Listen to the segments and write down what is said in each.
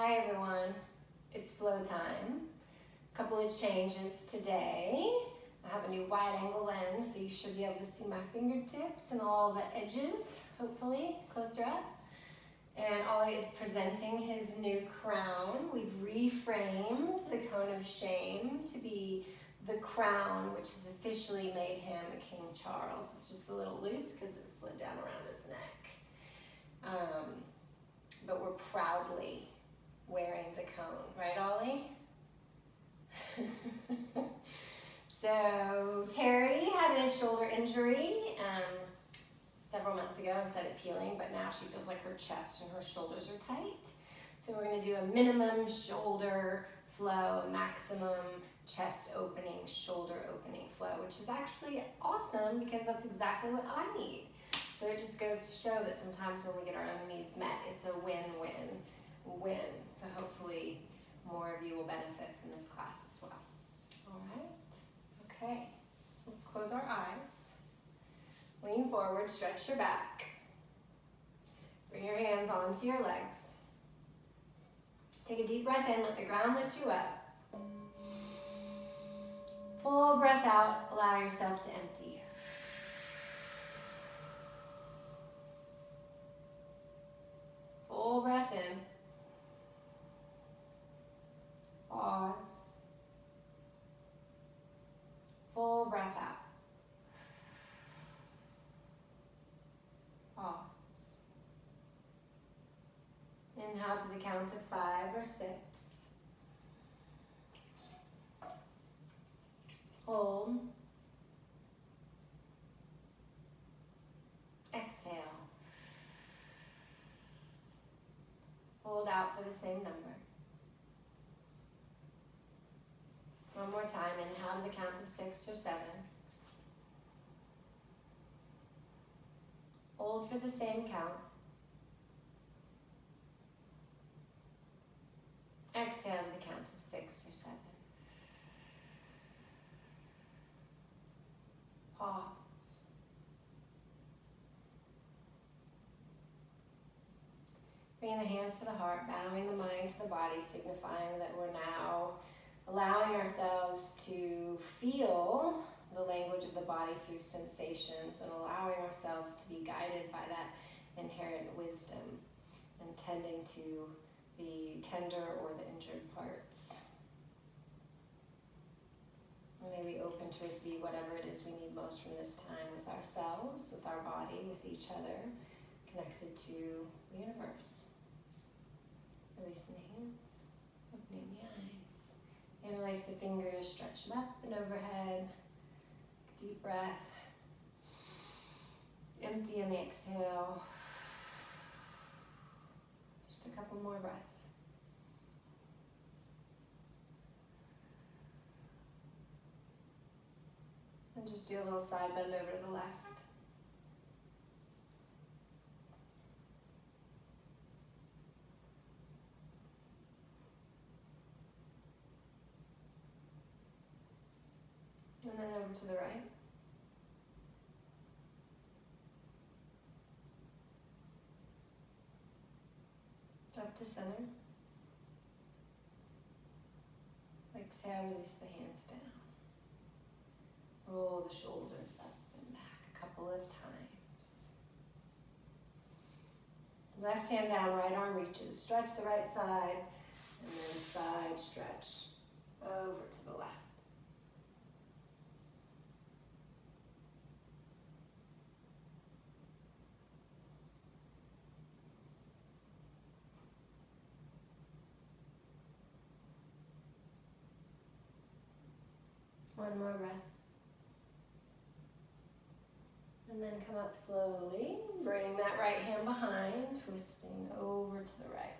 Hi everyone, it's flow time. A couple of changes today. I have a new wide angle lens, so you should be able to see my fingertips and all the edges, hopefully, closer up. And Ollie is presenting his new crown. We've reframed the cone of shame to be the crown, which has officially made him a King Charles. It's just a little loose because it slid down around his neck. But we're proudly wearing the cone, right, Ollie? So Terry had a shoulder injury several months ago and said it's healing, but now she feels like her chest and her shoulders are tight. So we're going to do a minimum shoulder flow, maximum chest opening, shoulder opening flow, which is actually awesome because that's exactly what I need. So it just goes to show that sometimes when we get our own needs met, it's a win-win-win. So hopefully more of you will benefit from this class as well. All right, okay, let's close our eyes. Lean forward, stretch your back. Bring your hands onto your legs. Take a deep breath in, let the ground lift you up. Full breath out, allow yourself to empty. Full breath in. Pause. Full breath out. Pause. Inhale to the count of 5 or 6. Hold. Exhale. Hold out for the same number. One more time. Inhale to the count of 6 or 7. Hold for the same count. Exhale to the count of 6 or 7. Pause. Bringing the hands to the heart, bowing the mind to the body, signifying that we're now allowing ourselves to feel the language of the body through sensations and allowing ourselves to be guided by that inherent wisdom and tending to the tender or the injured parts. And may we open to receive whatever it is we need most from this time with ourselves, with our body, with each other, connected to the universe. Releasing the hands, opening the eyes. Interlace the fingers, stretch them up and overhead. Deep breath. Empty in the exhale. Just a couple more breaths. And just do a little side bend over to the left. And then over to the right. Up to center. Exhale, release the hands down. Roll the shoulders up and back a couple of times. Left hand down, right arm reaches. Stretch the right side, and then side stretch over to the left. One more breath. And then come up slowly. Bring that right hand behind, twisting over to the right.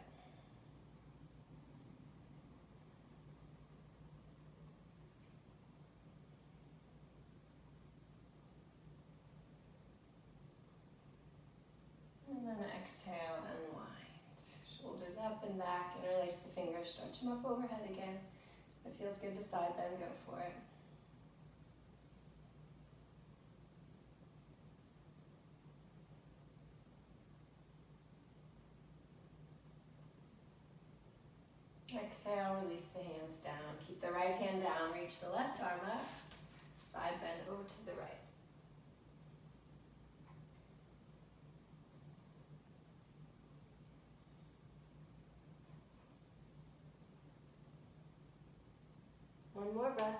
And then exhale, unwind. Shoulders up and back, interlace the fingers, stretch them up overhead again. If it feels good to side bend, go for it. Exhale, release the hands down. Keep the right hand down, reach the left arm up, side bend over to the right. One more breath.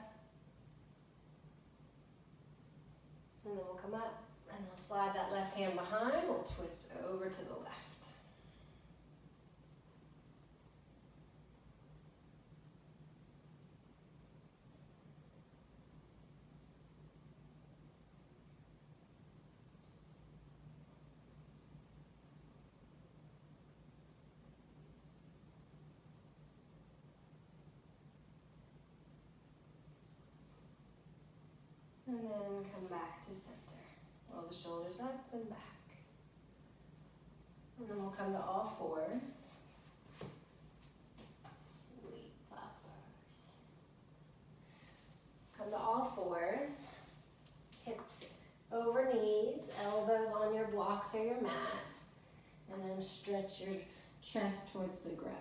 And then we'll come up and we'll slide that left hand behind. We'll twist over to the left. And then come back to center. Roll the shoulders up and back. And then we'll come to all fours. Sweet poppers. Come to all fours. Hips over knees, elbows on your blocks or your mat. And then stretch your chest towards the ground.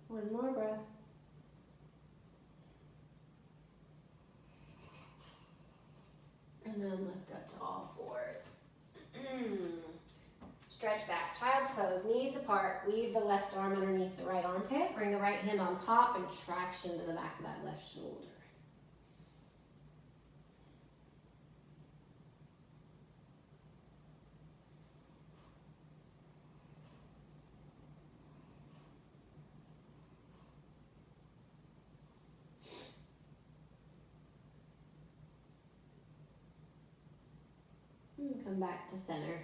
One more breath. And then lift up to all fours. Stretch back, child's pose, knees apart. Weave the left arm underneath the right armpit. Bring the right hand on top and traction to the back of that left shoulder. Come back to center.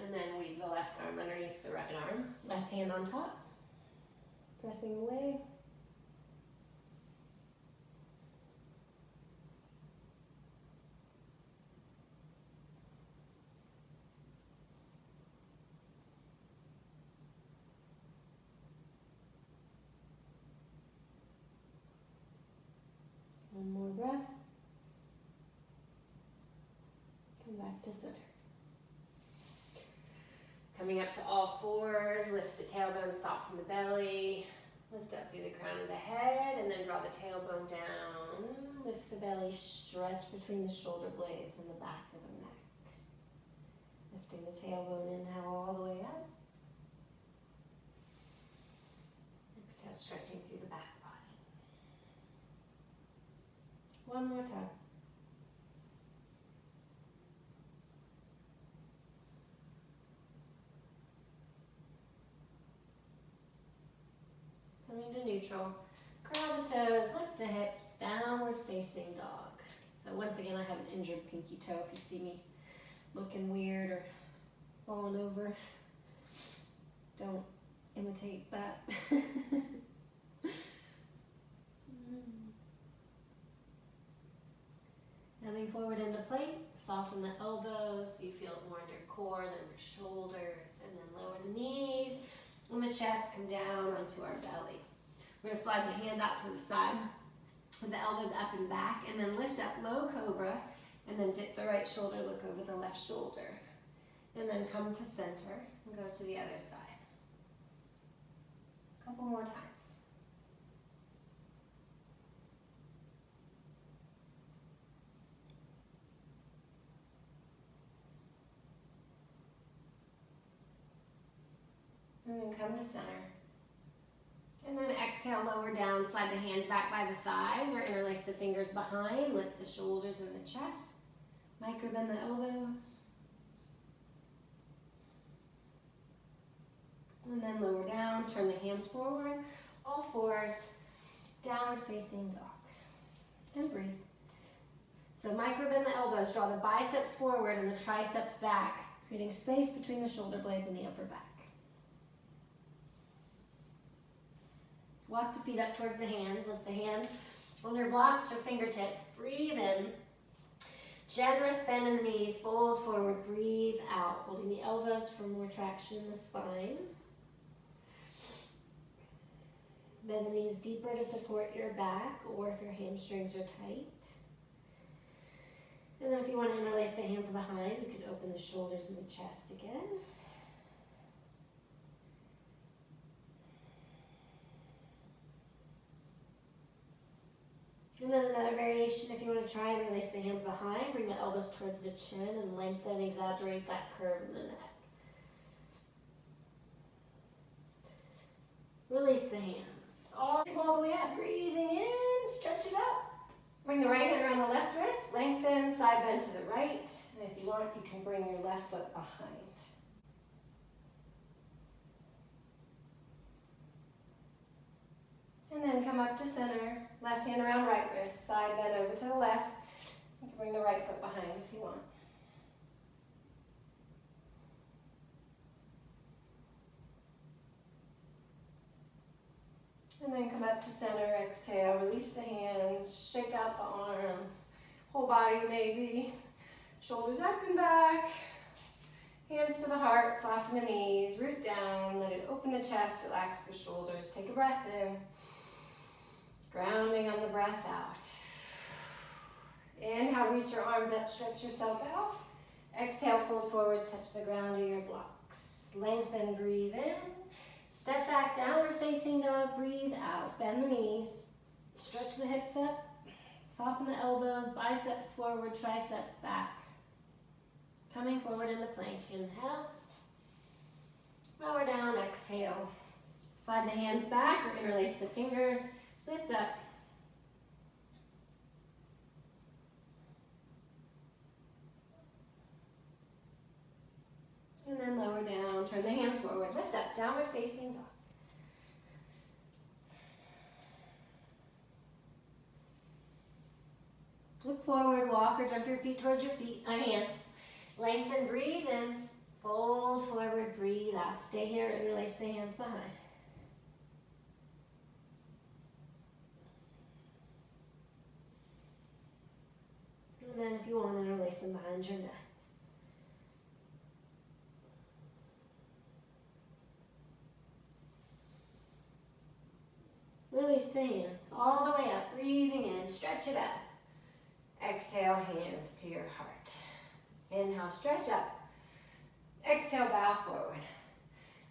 And then weave the left arm underneath the right arm. Left hand on top. Pressing away. One more breath. Come back to center. Coming up to all fours, lift the tailbone, soften the belly. Lift up through the crown of the head and then draw the tailbone down. Lift the belly, stretch between the shoulder blades and the back of the neck. Lifting the tailbone in now all the way up. Exhale, stretching through the back body. One more time. Coming to neutral. Curl the toes, lift the hips, downward facing dog. So once again, I have an injured pinky toe. If you see me looking weird or falling over, don't imitate that. Coming forward into plank, soften the elbows so you feel it more in your core than your shoulders, and then lower the knees. On the chest, come down onto our belly. We're gonna slide the hands out to the side, with the elbows up and back, and then lift up low cobra, and then dip the right shoulder, look over the left shoulder. And then come to center and go to the other side. A couple more times. And then come to center. And then exhale, lower down, slide the hands back by the thighs or interlace the fingers behind, lift the shoulders and the chest, micro bend the elbows. And then lower down, turn the hands forward, all fours, downward facing dog. And breathe. So micro bend the elbows, draw the biceps forward and the triceps back, creating space between the shoulder blades and the upper back. Walk the feet up towards the hands, lift the hands on your blocks or fingertips. Breathe in. Generous bend in the knees, fold forward, breathe out. Holding the elbows for more traction in the spine. Bend the knees deeper to support your back or if your hamstrings are tight. And then if you want to interlace the hands behind, you can open the shoulders and the chest again. And then another variation, if you want to try and release the hands behind, bring the elbows towards the chin and lengthen, exaggerate that curve in the neck. Release the hands. All the way up. Breathing in, stretch it up. Bring the right hand around the left wrist, lengthen, side bend to the right. And if you want, you can bring your left foot behind. And then come up to center, left hand around right wrist, side bend over to the left. You can bring the right foot behind if you want. And then come up to center, exhale, release the hands, shake out the arms, whole body maybe, shoulders up and back, hands to the heart, soften the knees, root down, let it open the chest, relax the shoulders, take a breath in, grounding on the breath out. Inhale, reach your arms up, stretch yourself out. Exhale, fold forward, touch the ground of your blocks. Lengthen, breathe in. Step back, downward facing dog, breathe out. Bend the knees, stretch the hips up, soften the elbows, biceps forward, triceps back. Coming forward into plank, inhale. Lower down, exhale. Slide the hands back or interlace the fingers, lift up. And then lower down, turn the hands forward, lift up, downward facing dog. Look forward, walk or jump your feet towards your hands. Lengthen, breathe in, fold forward, breathe out. Stay here, interlace the hands behind. And then if you want, interlace them behind your neck. Release the hands all the way up, breathing in, stretch it up. Exhale, hands to your heart. Inhale, stretch up. Exhale, bow forward.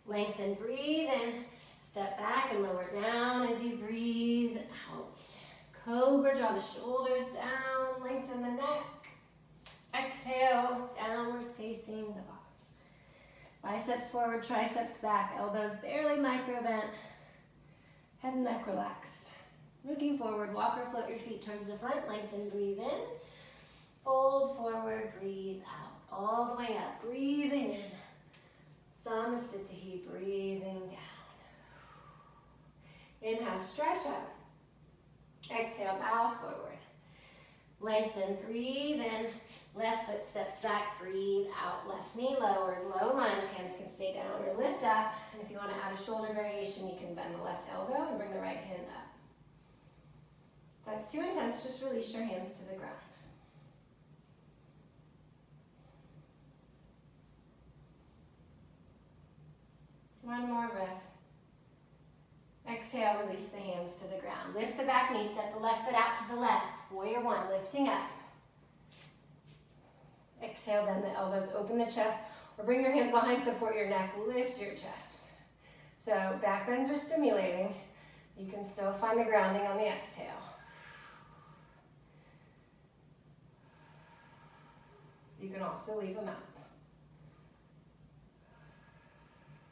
Lengthen, breathe in, step back and lower down as you breathe out. Cobra, draw the shoulders down, lengthen the neck. Exhale, downward facing dog. Biceps forward, triceps back, elbows barely micro bent. Head and neck relaxed. Looking forward, walk or float your feet towards the front, lengthen, breathe in. Fold forward, breathe out. All the way up, breathing in. Samasthiti, breathing down. Inhale, stretch up. Exhale, bow forward. Lengthen, breathe in. Left foot steps back, breathe out. Left knee lowers, low lunge. Hands can stay down or lift up. And if you want to add a shoulder variation, you can bend the left elbow and bring the right hand up. If that's too intense, just release your hands to the ground. One more breath. Exhale, release the hands to the ground. Lift the back knee, step the left foot out to the left. Warrior one, lifting up. Exhale, bend the elbows, open the chest, or bring your hands behind, support your neck, lift your chest. So back bends are stimulating. You can still find the grounding on the exhale. You can also leave them out.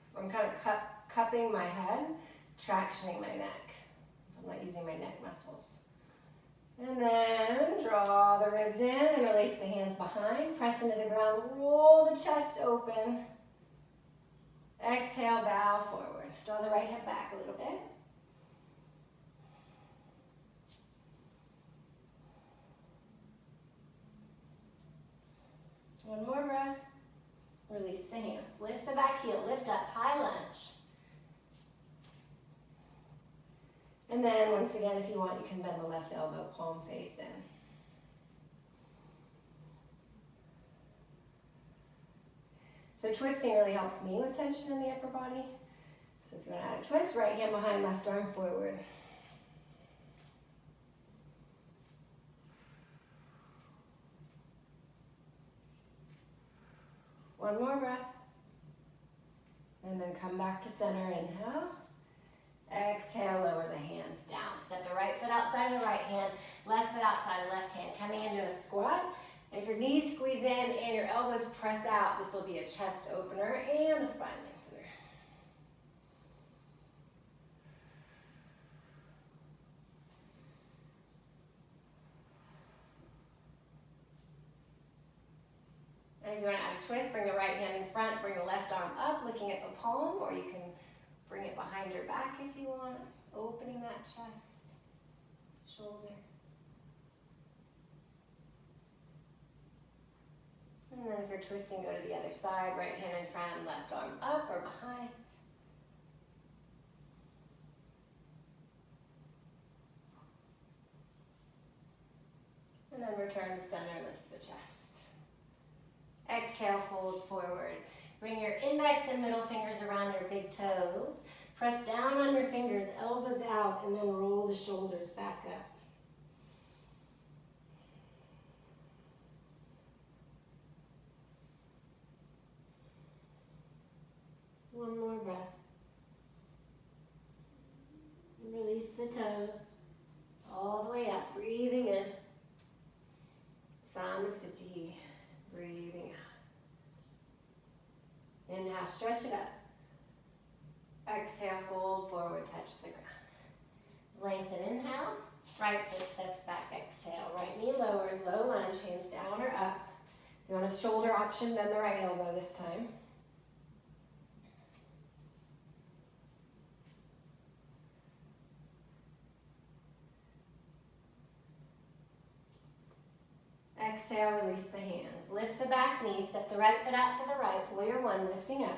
So I'm kind of cupping my head, tractioning my neck. So I'm not using my neck muscles. And then draw the ribs in and release the hands behind. Press into the ground, roll the chest open. Exhale, bow forward. Draw the right hip back a little bit. One more breath. Release the hands. Lift the back heel, lift up, high lunge. And then once again, if you want, you can bend the left elbow, palm face in. So twisting really helps me with tension in the upper body. So if you want to add a twist, right hand behind, left arm forward. One more breath. And then come back to center, inhale. Exhale, lower the hands down. Step the right foot outside of the right hand, left foot outside of left hand, coming into a squat. And if your knees squeeze in and your elbows press out, this will be a chest opener and a spine lengthener. And if you want to add a twist, bring the right hand in front, bring the left arm up, looking at the palm, or you can bring it behind your back if you want, opening that chest, shoulder. And then if you're twisting, go to the other side, right hand in front, left arm up or behind. And then return to center, lift the chest. Exhale, fold forward. Bring your index and middle fingers around your big toes. Press down on your fingers, elbows out, and then roll the shoulders back up. One more breath. Release the toes all the way up, breathing in. Samasthiti, breathing out. Inhale, stretch it up. Exhale, fold forward, touch the ground. Lengthen, inhale. Right foot steps back, exhale. Right knee lowers, low lunge, hands down or up. If you want a shoulder option, bend the right elbow this time. Exhale, release the hands. Lift the back knee, step the right foot out to the right, warrior one, lifting up.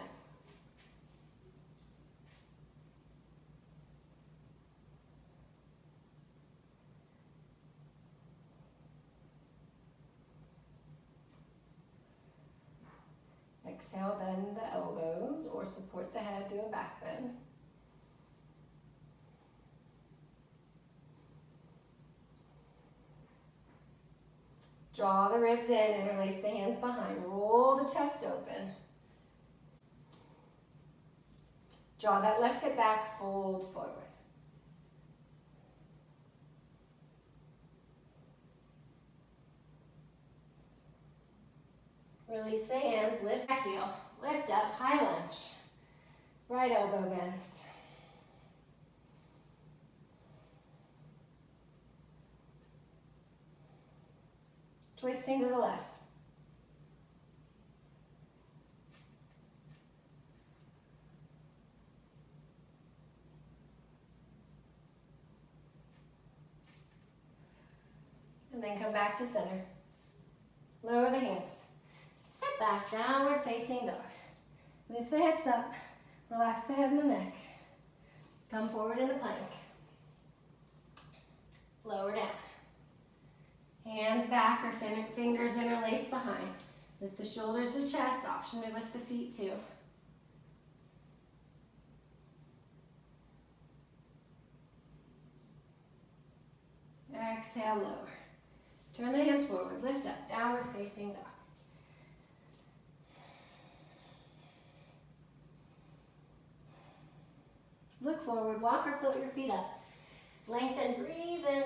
Exhale, bend the elbows or support the head, do a back bend. Draw the ribs in and release the hands behind. Roll the chest open. Draw that left hip back, fold forward. Release the hands, lift back heel, lift up, high lunge. Right elbow bends. Twisting to the left. And then come back to center. Lower the hands. Step back, downward facing dog. Lift the hips up. Relax the head and the neck. Come forward into plank. Lower down. Hands back or fingers interlaced behind. Lift the shoulders, the chest. Option to lift the feet too. Exhale, lower. Turn the hands forward. Lift up, downward facing dog. Look forward, walk or float your feet up. Lengthen, breathe in.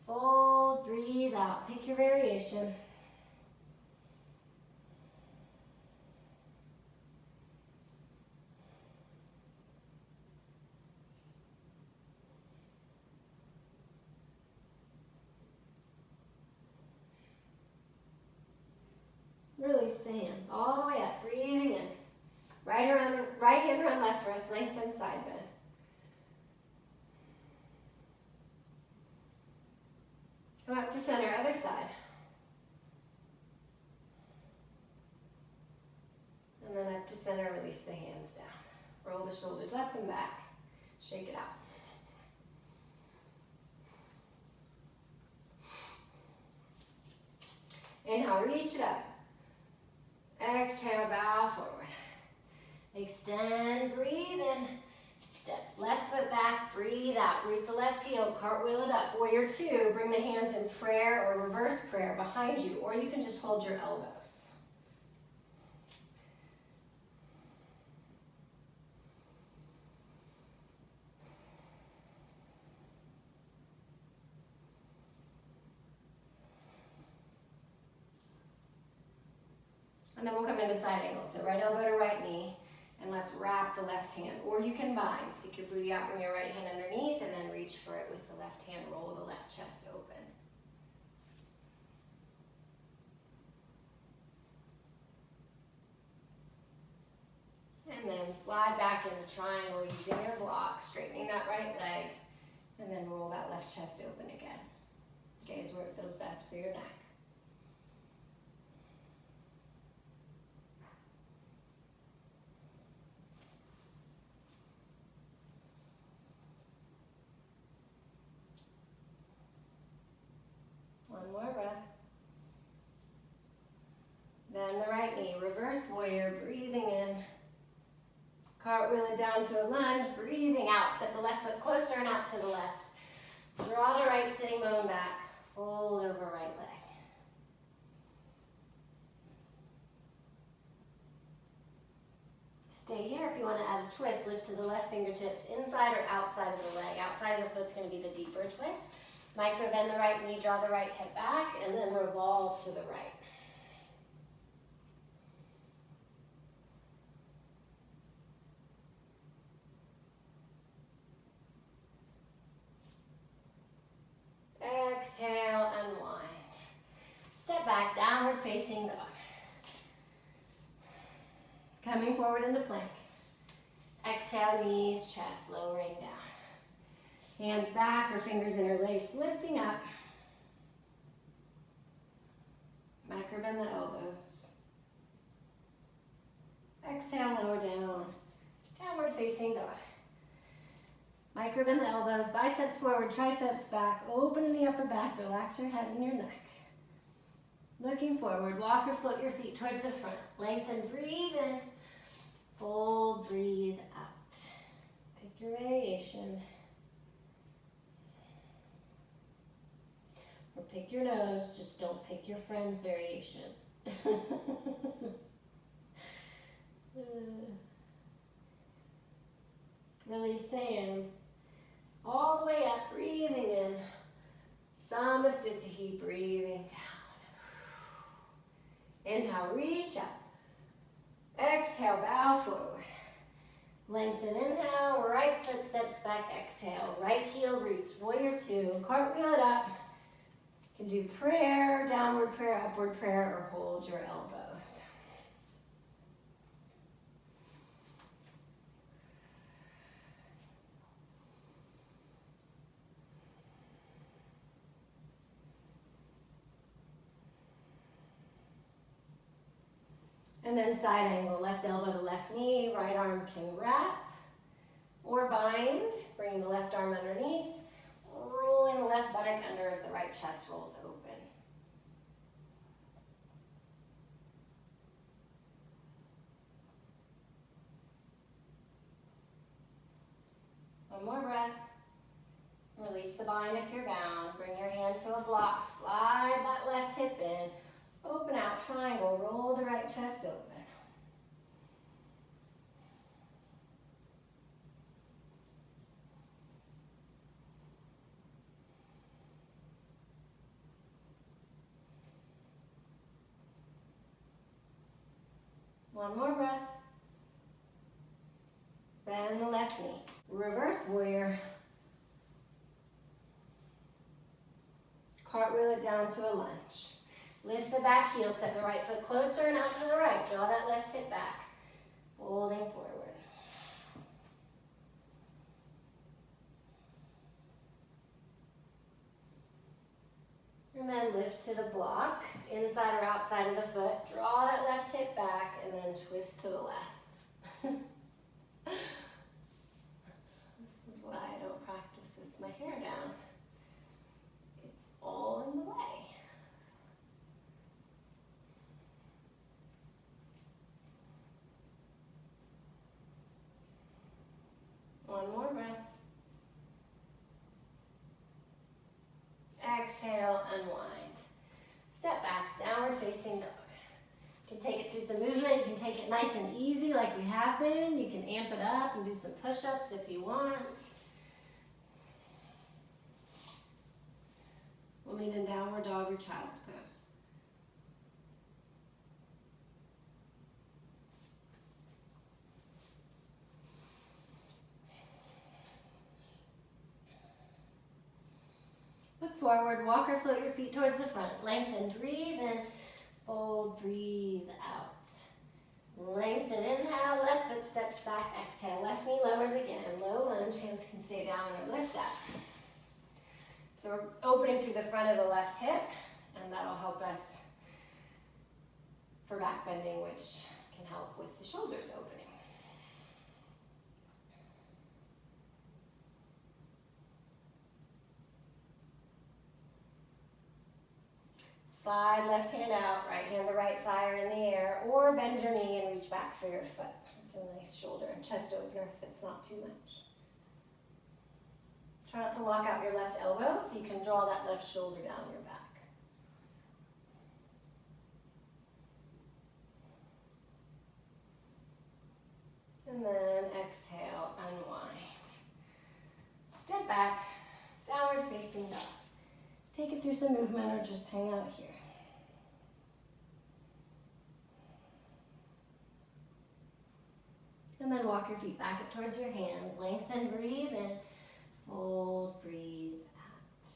Fold, breathe out. Pick your variation. Release the hands all the way up, breathing in. Right hand around left wrist, lengthen side bend. Come up to center, other side. And then up to center, release the hands down. Roll the shoulders up and back. Shake it out. Inhale, reach it up. Exhale, bow forward. Extend, breathe in. breathe out. Root the left heel, cartwheel it up. Warrior two, bring the hands in prayer or reverse prayer behind you, or you can just hold your elbows. And then we'll come into side angle. So right elbow to right knee, and let's wrap the left hand. Or you can bind. Stick your booty out, bring your right hand underneath, and then reach for it with the left hand. Roll the left chest open. And then slide back into triangle using your block, straightening that right leg, and then roll that left chest open again. Gaze where it feels best for your neck. One more breath. Then the right knee, reverse warrior, breathing in. Cartwheel it down to a lunge, breathing out. Set the left foot closer and out to the left. Draw the right sitting bone back. Fold over right leg. Stay here. If you want to add a twist, lift to the left fingertips inside or outside of the leg. Outside of the foot's going to be the deeper twist. Micro bend the right knee, draw the right hip back, and then revolve to the right. Exhale, unwind. Step back, downward facing dog. Coming forward into plank. Exhale, knees, chest, lowering down. Hands back or fingers interlaced, lifting up. Micro bend the elbows. Exhale, lower down. Downward facing dog. Micro bend the elbows, biceps forward, triceps back, open in the upper back, relax your head and your neck. Looking forward, walk or float your feet towards the front. Lengthen, breathe in. Fold, breathe out. Pick your variation. Or pick your nose, just don't pick your friend's variation. Release the hands. All the way up, breathing in. Samasthiti, breathing down. Inhale, reach up. Exhale, bow forward. Lengthen, inhale, right foot steps back, exhale. Right heel roots, warrior two. Cartwheel it up. You can do prayer, downward prayer, upward prayer, or hold your elbows. And then side angle, left elbow to left knee, right arm can wrap or bind, bringing the left arm underneath, rolling the left buttock under as the right chest rolls open. One more breath. Release the bind if you're bound. Bring your hand to a block, slide that left hip in. Open out, triangle, roll the right chest open. One more breath. Bend the left knee. Reverse warrior. Cartwheel it down to a lunge. Lift the back heel, set the right foot closer and out to the right. Draw that left hip back, folding forward. And then lift to the block, inside or outside of the foot. Draw that left hip back and then twist to the left. This is why I don't practice with my hair down. It's all in the way. One more breath. Exhale, unwind. Step back, downward facing dog. You can take it through some movement. You can take it nice and easy like we have been. You can amp it up and do some push-ups if you want. We'll meet in downward dog or child's pose. Look forward, walk or float your feet towards the front. Lengthen, breathe in, fold, breathe out. Lengthen, inhale, left foot steps back, exhale. Left knee lowers again, low lunge, hands can stay down or lift up. So we're opening through the front of the left hip, and that'll help us for back bending, which can help with the shoulders opening. Slide left hand out, right hand to right thigh or in the air, or bend your knee and reach back for your foot. It's a nice shoulder and chest opener if it's not too much. Try not to lock out your left elbow so you can draw that left shoulder down your back. And then exhale, unwind. Step back, downward facing dog. Take it through some movement or just hang out here. And then walk your feet back up towards your hands. Lengthen, breathe in. Fold, breathe out.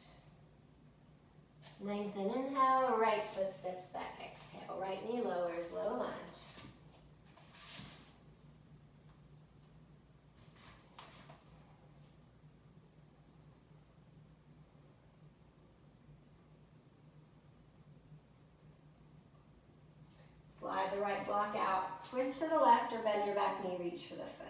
Lengthen, inhale, right foot steps back, exhale. Right knee lowers, low lunge. Slide the right block out. Twist to the left or bend your back knee, reach for the foot.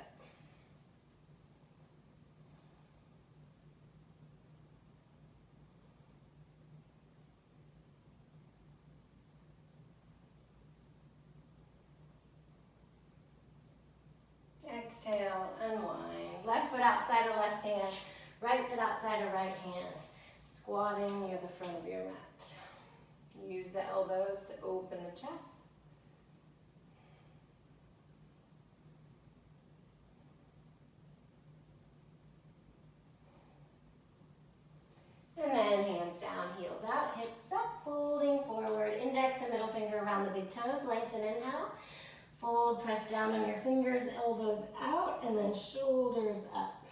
Exhale, unwind. Left foot outside of left hand, right foot outside of right hand. Squatting near the front of your mat. Use the elbows to open the chest. And then hands down, heels out, hips up, folding forward. Index and middle finger around the big toes. Lengthen, inhale. Fold, press down on your fingers, elbows out, and then shoulders up.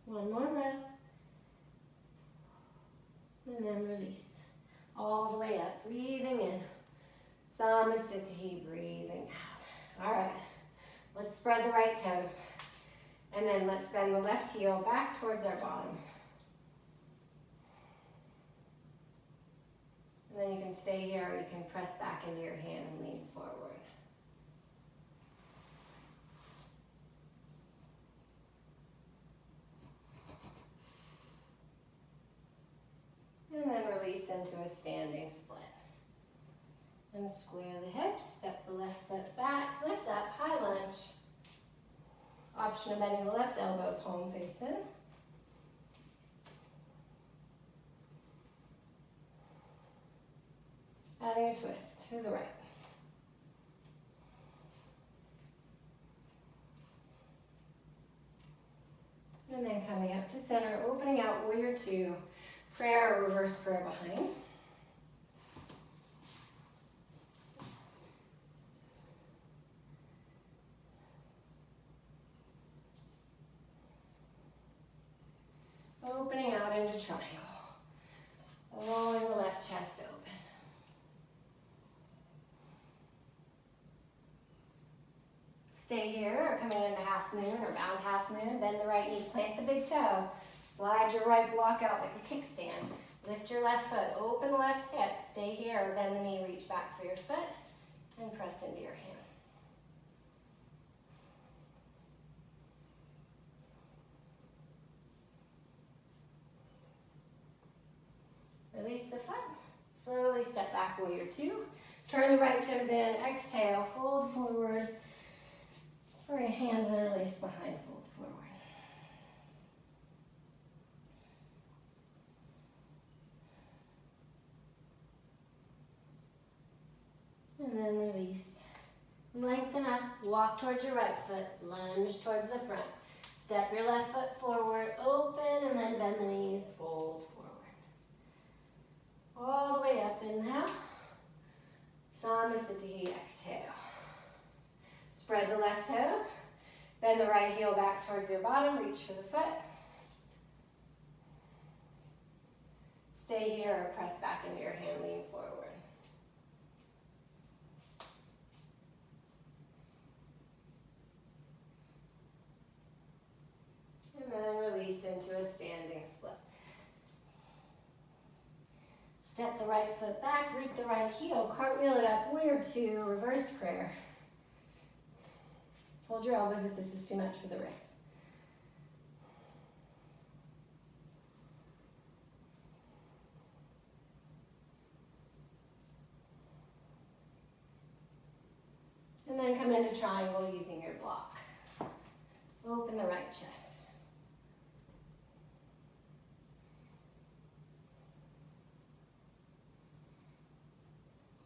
One more breath. And then release. All the way up, breathing in. Samasthiti, breathing out. All right. Let's spread the right toes. And then let's bend the left heel back towards our bottom. And then you can stay here or you can press back into your hand and lean forward. And then release into a standing split. And square the hips, step the left foot back, lift up, high lunge. Option of bending the left elbow, palm face in. Adding a twist to the right. And then coming up to center, opening out warrior two, prayer or reverse prayer behind. Opening out into triangle. Rolling the left chest open. Stay here or coming into half moon or bound half moon. Bend the right knee, plant the big toe. Slide your right block out like a kickstand. Lift your left foot, open the left hip. Stay here or bend the knee, reach back for your foot and press into your hand. Release the foot, Slowly step back, warrior two. Turn the right toes in, exhale, fold forward. Or your hands are released behind, fold forward. And then release. Lengthen up, walk towards your right foot, lunge towards the front. Step your left foot forward, open, and then bend the knees, fold forward. All the way up, inhale. Samasthiti, exhale. Spread the left toes. Bend the right heel back towards your bottom, reach for the foot. Stay here or press back into your hand, lean forward. And then release into a standing split. Step the right foot back, root the right heel, cartwheel it up, warrior two, reverse prayer. Hold your elbows if this is too much for the wrist. And then come into triangle using your block. Open the right chest.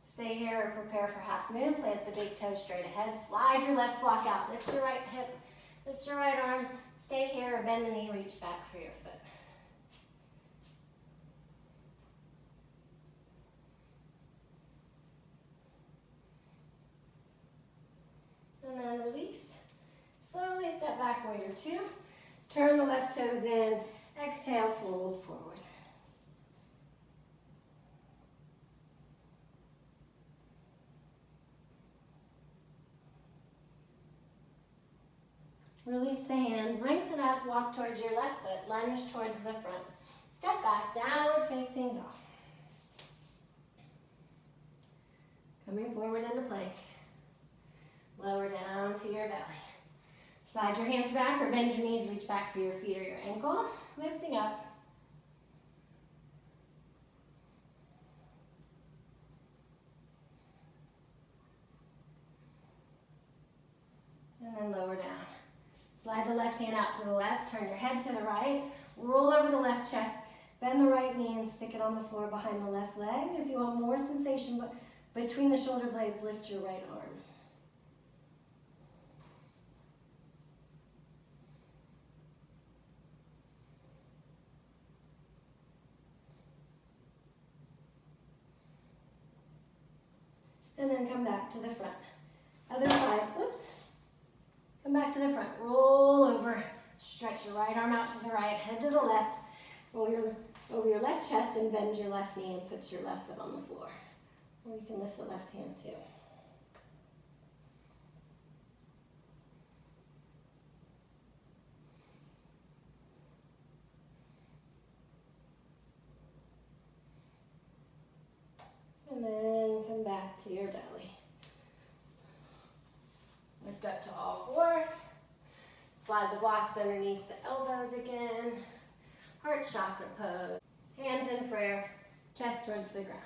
Stay here or prepare for half moon. Plant the big toe straight ahead. Slide your left block out. Lift your right hip. Lift your right arm. Stay here or bend the knee. Reach back for your foot. And then release. Slowly step back, warrior two. Turn the left toes in. Exhale, fold forward. Release the hands, lengthen up, walk towards your left foot, lunge towards the front. Step back, downward facing dog. Coming forward into plank. Lower down to your belly. Slide your hands back or bend your knees, reach back for your feet or your ankles. Lifting up. And then lower down. Slide the left hand out to the left, turn your head to the right, roll over the left chest, bend the right knee and stick it on the floor behind the left leg. If you want more sensation between the shoulder blades, lift your right arm. And then come back to the front. Other side, oops. Come back to the front, roll over, stretch your right arm out to the right, head to the left, roll over your left chest and bend your left knee and put your left foot on the floor. Or you can lift the left hand too. And then come back to your belly. Lift up to all fours. Slide the blocks underneath the elbows again. Heart chakra pose. Hands in prayer, chest towards the ground.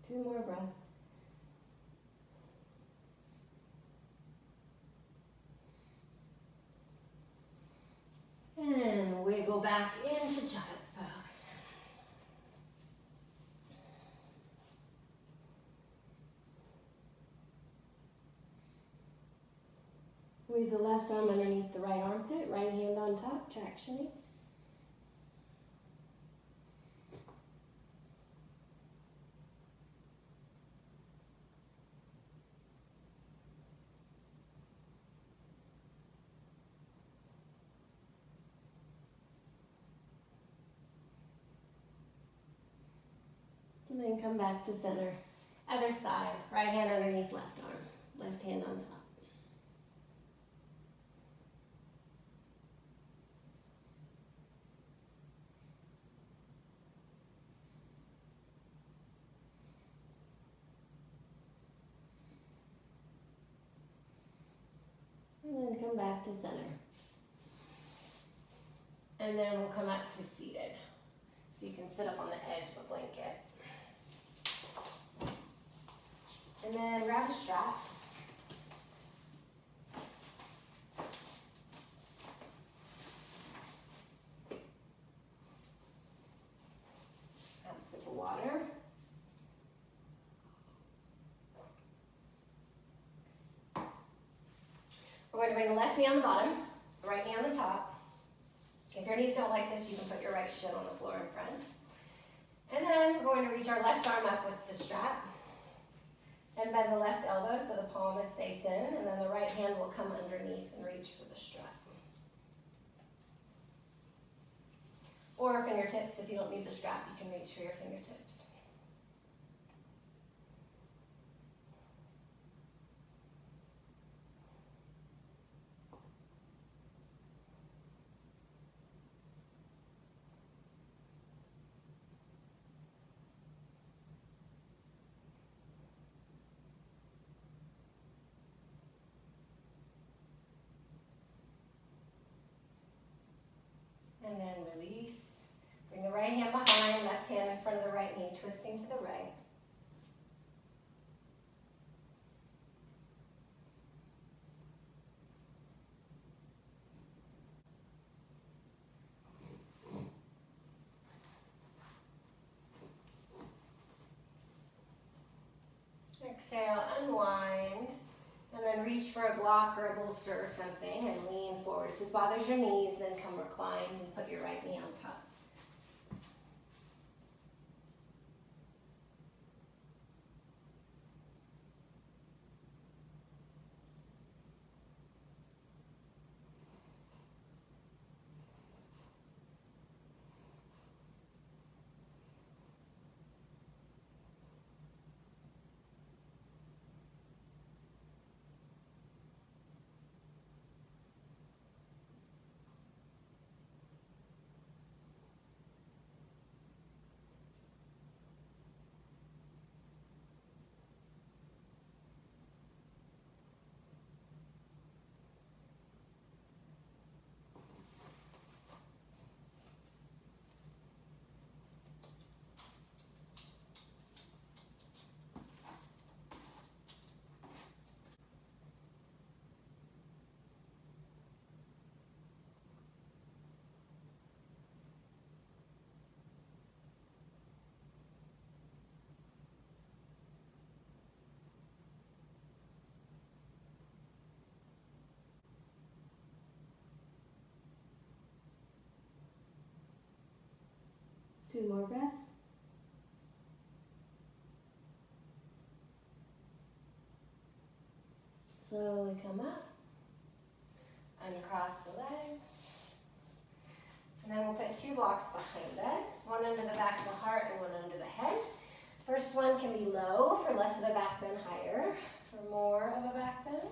Two more breaths. And wiggle back into child's pose. Weave the left arm underneath the right armpit, right hand on top, tractioning. And then come back to center. Other side, right hand underneath left arm, left hand on top. and come back to center. And then we'll come up to seated. So you can sit up on the edge of a blanket. And then grab a strap. Have a sip of water. We're going to bring the left knee on the bottom, the right knee on the top. If your knees don't like this, you can put your right shin on the floor in front. And then we're going to reach our left arm up with the strap. And bend the left elbow so the palm is face in, and then the right hand will come underneath and reach for the strap. Or fingertips, if you don't need the strap, you can reach for your fingertips. And then release. Bring the right hand behind, left hand in front of the right knee, twisting to the right. Exhale, unwind. And then reach for a block or a bolster or something and lean forward. If this bothers your knees, then come reclined and put your right knee on top. Two more breaths. Slowly come up, uncross the legs, and then we'll put two blocks behind us, one under the back of the heart and one under the head. First one can be low for less of a back bend, higher for more of a back bend.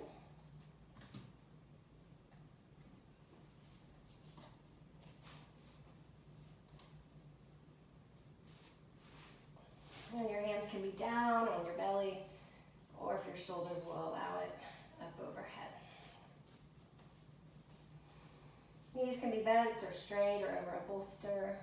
And your hands can be down on your belly, or if your shoulders will allow it, up overhead. Knees can be bent or straight or over a bolster.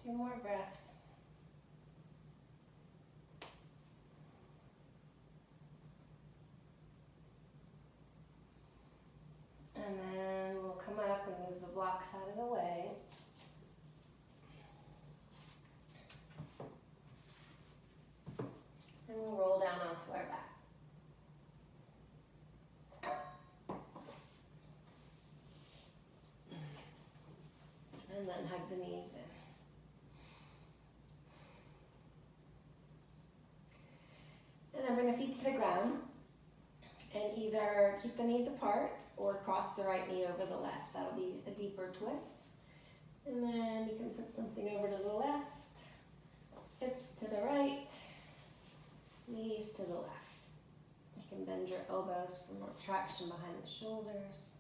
2 more breaths. And then we'll come up and move the blocks out of the way. And we'll roll down onto our back. And then hug the knees in. And then bring the feet to the ground. And either keep the knees apart or cross the right knee over the left. That'll be a deeper twist. And then you can put something over to the left, hips to the right, knees to the left. You can bend your elbows for more traction behind the shoulders.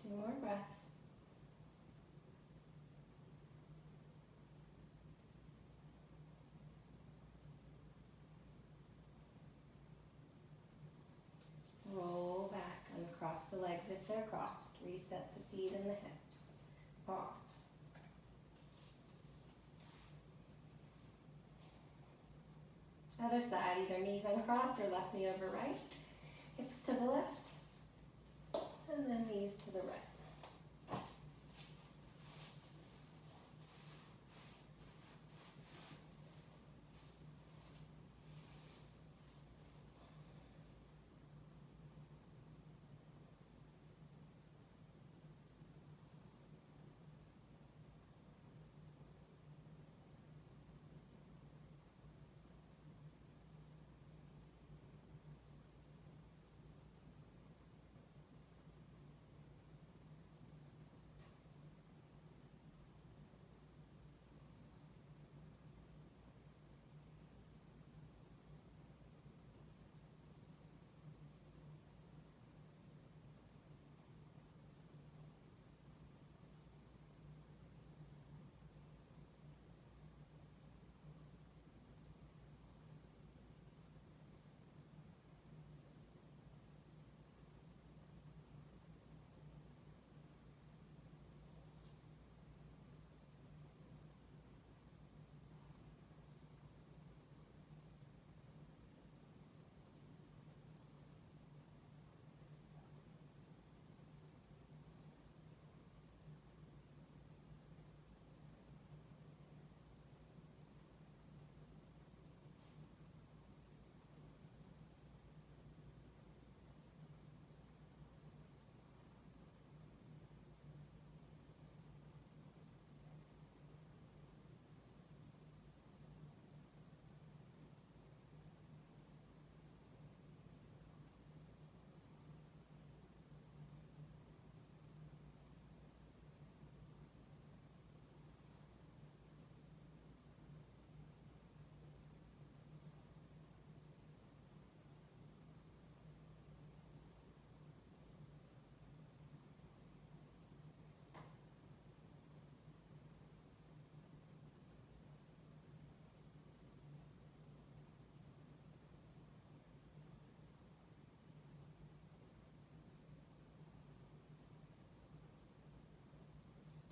Two more breaths. Roll back and cross the legs if they're crossed. Reset the feet and the hips. Pause. Other side, either knees uncrossed or left knee over right. Hips to the left. And then knees to the right.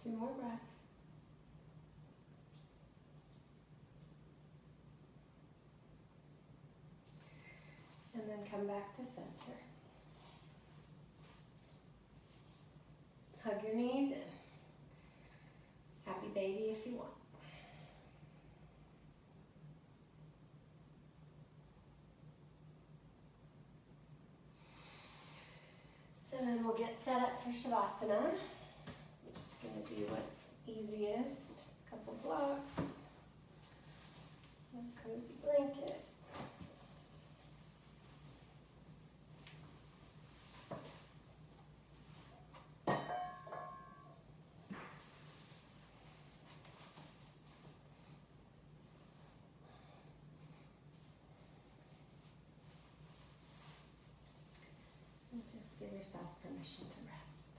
2 more breaths. And then come back to center. Hug your knees in. Happy baby if you want. And then we'll get set up for savasana. I'm just going to do what's easiest. A couple blocks. A cozy blanket. And just give yourself permission to rest.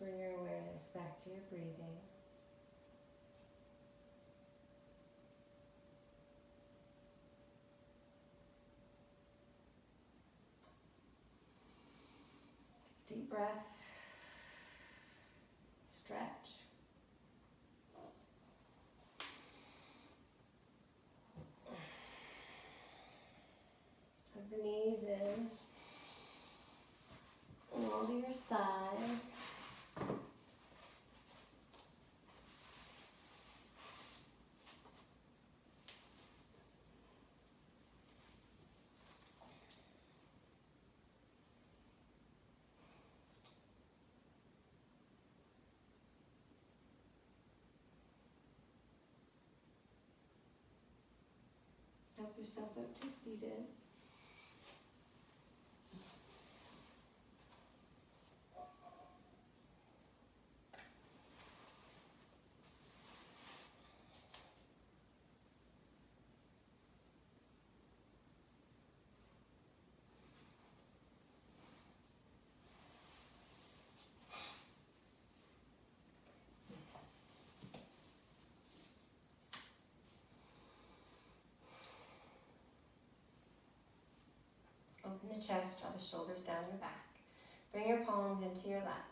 bring your awareness back to your breathing. Deep breath. Stretch. Hug the knees in. Roll to your side. Help yourself up to seated. Open the chest, draw the shoulders down your back. Bring your palms into your lap.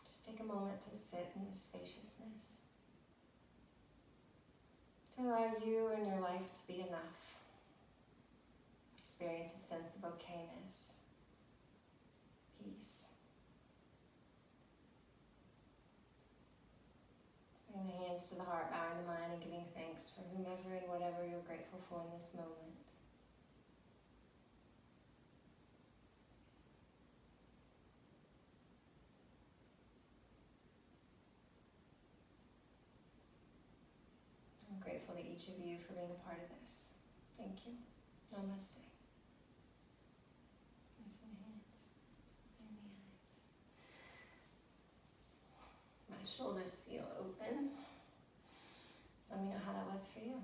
Just take a moment to sit in this spaciousness. To allow you and your life to be enough. Experience a sense of okayness, peace. Bring the hands to the heart, bowing the mind and giving thanks for whomever and whatever you're grateful for in this moment. I'm grateful to each of you for being a part of this. Thank you. Namaste. Nice in the hands, in the eyes. My shoulders feel open. Let me know how that was for you.